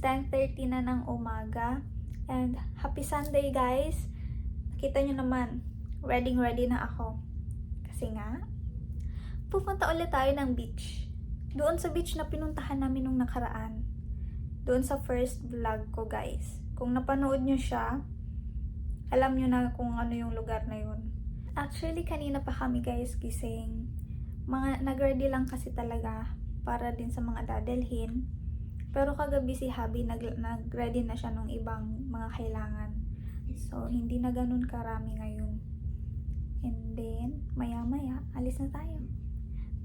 10:30 na ng umaga. And happy Sunday guys! Nakita nyo naman, ready na ako. Kasi nga, pupunta ulit tayo ng beach. Doon sa beach na pinuntahan namin nung nakaraan. Doon sa first vlog ko guys. Kung napanood nyo siya, alam nyo na kung ano yung lugar na yun. Actually, kanina pa kami guys gising. Nag-ready lang kasi talaga para din sa mga dadalhin. Pero kagabi si Habi nag-ready na siya ng ibang mga kailangan. So, hindi na ganun karami ngayon. And then, maya-maya, alis na tayo.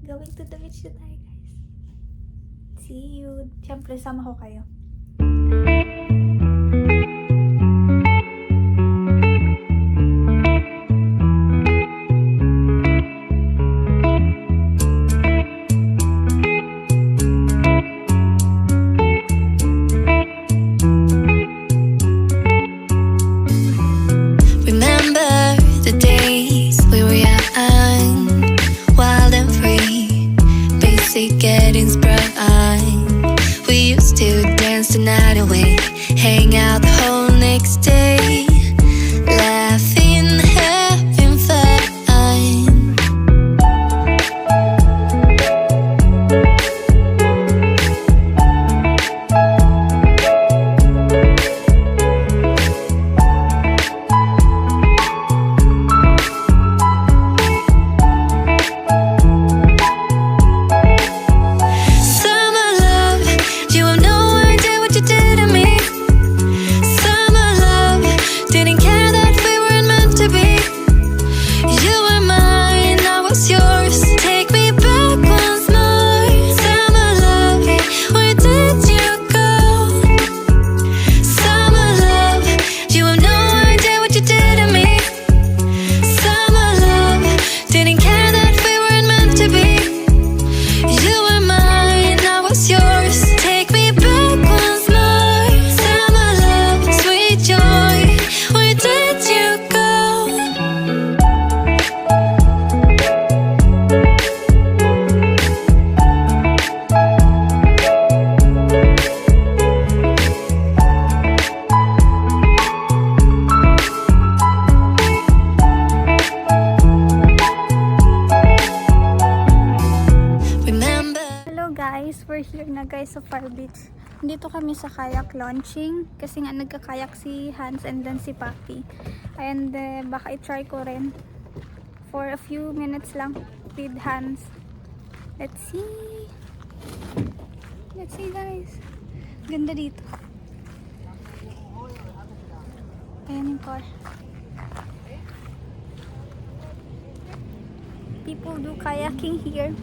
Going to the beach na tayo, guys. See you. Siyempre, sama ko kayo. Getting sprung. We used to dance the night away, hang out the whole next day, laughing, having fun. We're here na guys sa Far Beach. Dito kami sa kayak launching kasi nga nagkakayak si Hans and then si Papi. And baka i-try ko rin for a few minutes lang with Hans. Let's see. Let's see guys. Ganda dito. Ayan yung car. People do kayaking here.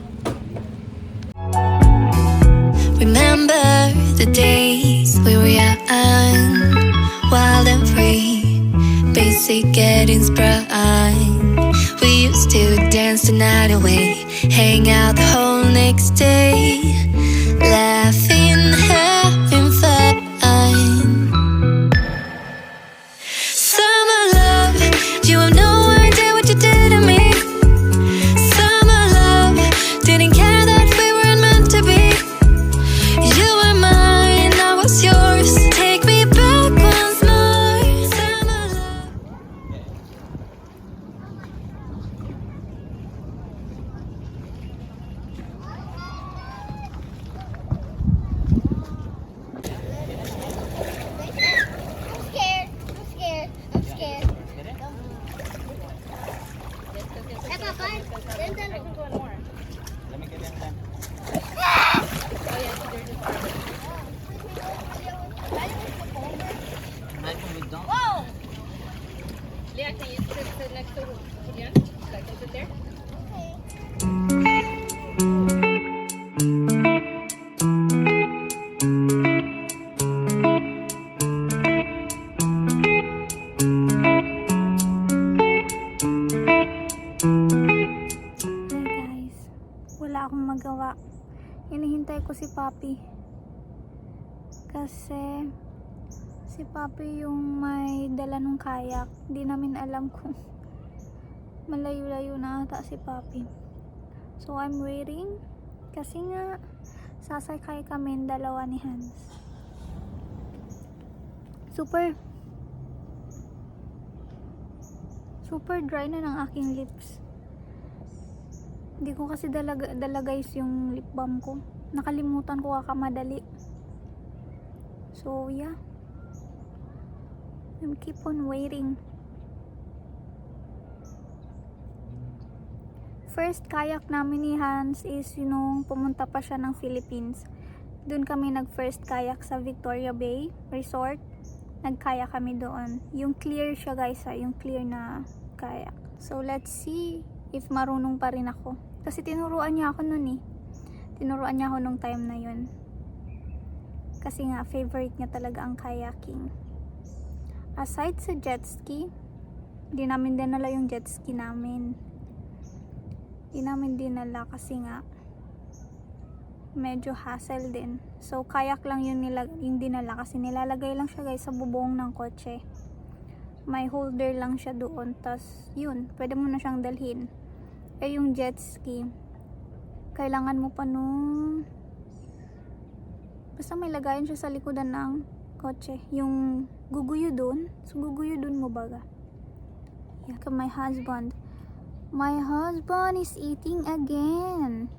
Remember the days we were young, wild and free, basic getting sprung. We used to dance the night away, hang out the whole next day, laughing, having fun. Summer love, you have no idea what you did to me. Summer love, didn't care that we weren't meant to be. You were mine, I was yours. Take me back once more. Summer love. I'm scared. Hey, Papa, then I can go more. Let me get in there. Imagine we don't. Whoa! Leah, can you sit next to Julian? I can sit there. Hey guys, wala akong magawa. Hinihintay ko si Papi. Kasi si Papi yung may dala ng kayak. Di namin alam kung malayo-layo na ata si Papi. So I'm waiting kasi nga sasakay kami dalawa ni Hans. Super dry na ng aking lips. Hindi ko kasi dala guys yung lip balm ko. Nakalimutan ko kakamadali. So yeah. I'll keep on waiting. First kayak namin ni Hans is nung pumunta pa siya ng Philippines. Doon kami nag-first kayak sa Victoria Bay Resort. Nagkayak kami doon. Yung clear siya guys ha, yung clear na kayak. So let's see if marunong pa rin ako. Kasi tinuruan niya ako noon eh. Tinuruan niya ako nung time na yun. Kasi nga favorite niya talaga ang kayaking. Aside sa jet ski, di namin dinala yung jet ski namin. Di namin dinala kasi nga medyo hassle din. So kayak lang yung dinala kasi nilalagay lang siya guys sa bubong ng kotse. May holder lang siya doon, tas yun, pwede mo na siyang dalhin. Eh yung jet ski, kailangan mo pa nung basta may lagayan siya sa likodan ng kotse, yung guguyo doon. So guguyo doon mo baga. Yeah, my husband is eating again.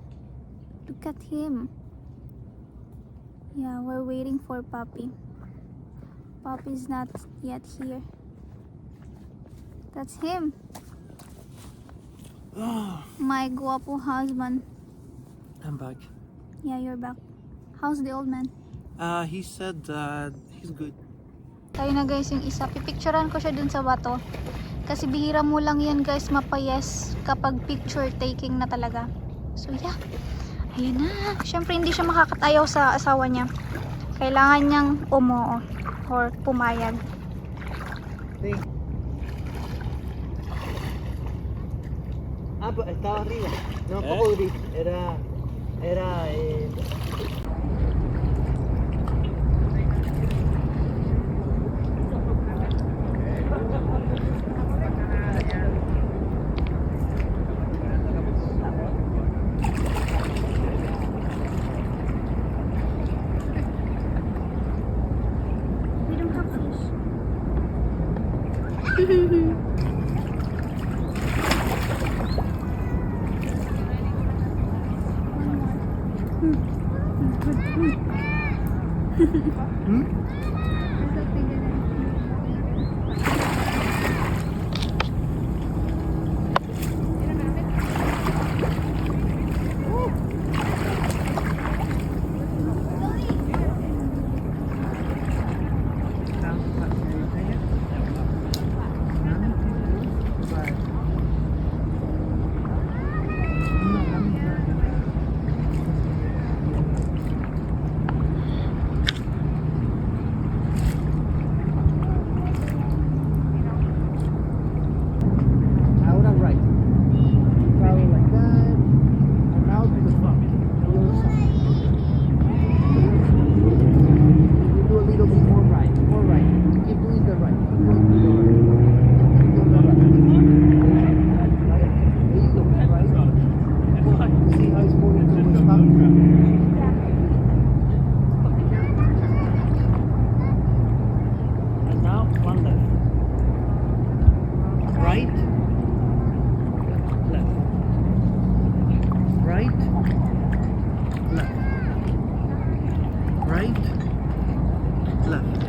Look at him. Yeah, we're waiting for Papi. Papi's not yet here. That's him. My guapo husband. I'm back. Yeah, you're back. How's the old man? He said that he's good. Tayo na guys yung isa. Pipicturean ko siya dun sa bato. Kasi bihira mo lang yan guys mapayes kapag picture taking na talaga. So yeah. Ayun na. Siyempre hindi siya makakatayaw sa asawa niya. Kailangan niyang umoo or pumayag. Ah, pues estaba arriba. No, poco gris. Era We don't have fish. Ahora right. Travel like that. And now to the front. The other side. You do a little bit more right. More right. Keep doing the right. Keep going to the right. Keep doing the right. Right. There you go. Right. See how it's moving towards Papi? And now one left. Right. Left. Right. Left. Right. Left.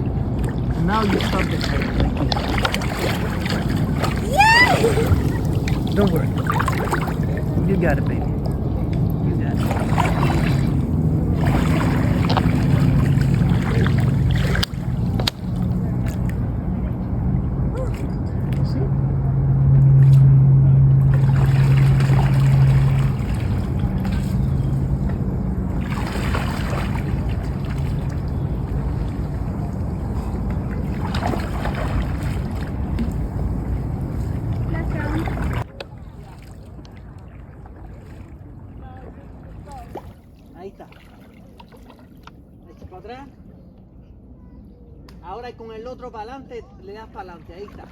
And now you stop the car like this. Yay! Don't worry. You got it, baby. You got it. See? Last round. Ahí está. Echa para atrás. Ahora con el otro para adelante, le das para adelante. Ahí está.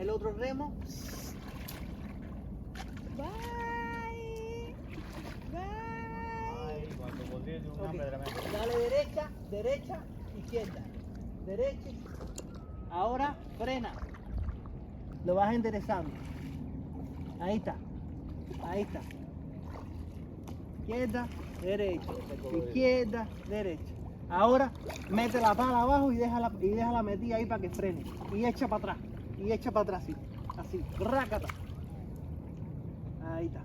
El otro remo. Bye. Bye. Ok, dale derecha, derecha, izquierda. derecha. Ahora frena. Lo vas enderezando. Ahí está. Ahí está. Izquierda, derecha. Izquierda, derecha. Ahora mete la pala abajo y déjala metida ahí para que frene. Y echa para atrás. Y echa para atrás así. Así. Rácata. Ahí está.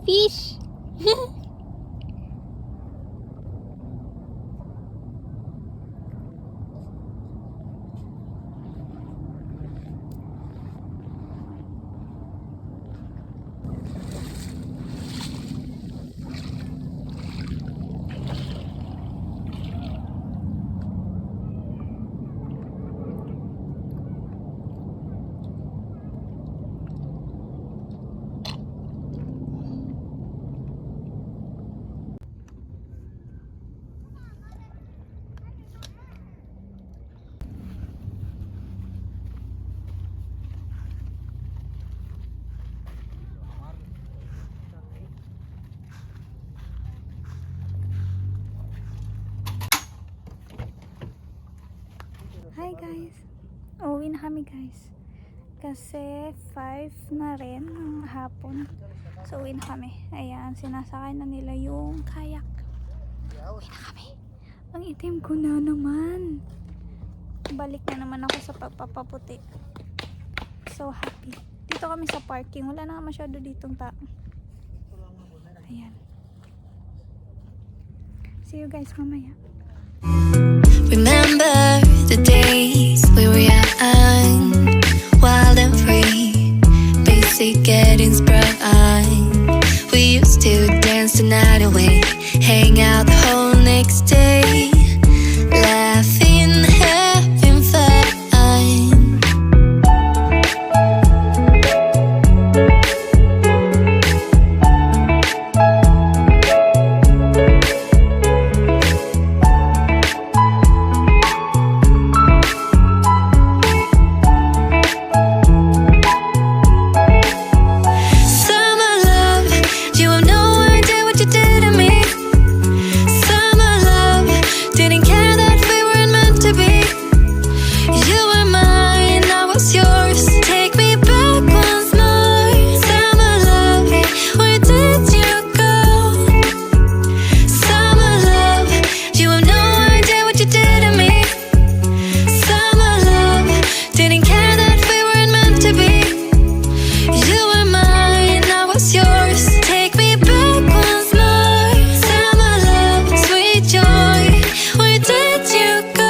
Fish! Hi guys! Uwi na kami guys. Kasi 5 na rin ng hapon. So uwi na kami. Ayan, sinasakay na nila yung kayak. Uwi na kami. Ang itim ko na naman. Balik na naman ako sa pagpapaputi. So happy. Dito kami sa parking. Wala na masyado ditong tao. Ayan. See you guys mamaya. Remember the days we were young, wild and free, basic getting sprung. We used to dance the night away, hang out the whole next day, laughing, having fun. Summer love, you have no idea what you did to me. Summer love, didn't care that we weren't meant to be. You were mine, I was yours. Take me back once more. Summer love, where did you go? Summer love, you have no idea what you did to me. Summer love, didn't care that we weren't meant to be. You were mine, I was yours. Take me back once more. Summer love, sweet joy, where did you go?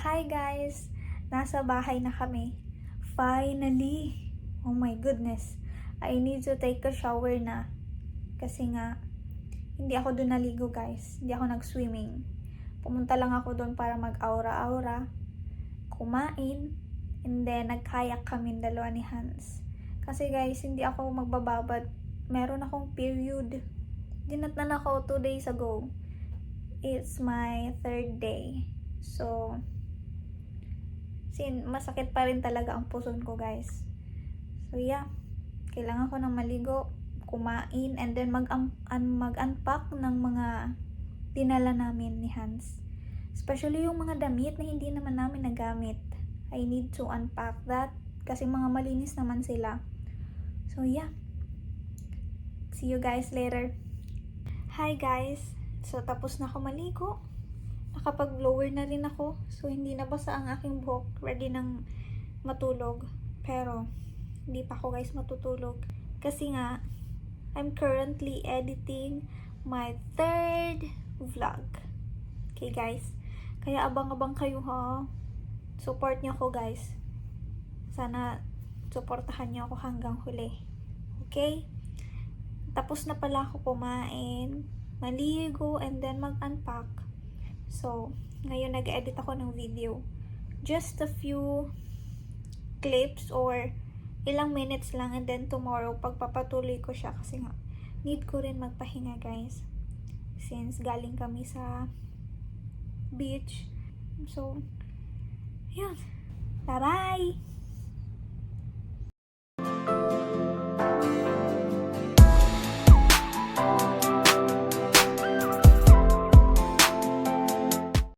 Hi guys! Nasa bahay na kami. Finally! Oh my goodness. I need to take a shower na. Kasi nga, hindi ako doon naligo guys. Hindi ako nag-swimming. Pumunta lang ako doon para mag-aura-aura, kumain, and then nag-kayak kami dalawa ni Hans. Kasi guys, hindi ako magbababad. Meron akong period. Dinatnan ako 2 days ago. It's my 3rd day. So, masakit pa rin talaga ang puson ko guys. So yeah, kailangan ko ng maligo, kumain, and then mag-unpack ng mga dinala namin ni Hans. Especially yung mga damit na hindi naman namin nagamit. I need to unpack that kasi mga malinis naman sila. So yeah, see you guys later. Hi guys, So, tapos na ako maligo. Nakapag-blower na rin ako. So, hindi na basa ang aking buhok. Ready nang matulog. Pero, hindi pa ako guys matutulog. Kasi nga, I'm currently editing my 3rd vlog. Okay guys? Kaya abang-abang kayo ha. Support nyo ako guys. Sana supportahan nyo ako hanggang huli. Okay? Tapos na pala ako kumain, maligo, and then mag-unpack. So, ngayon nag-edit ako ng video. Just a few clips or ilang minutes lang, and then tomorrow pagpapatuloy ko siya kasi nga need ko rin magpahinga guys. Since galing kami sa beach. So, yun. Bye-bye!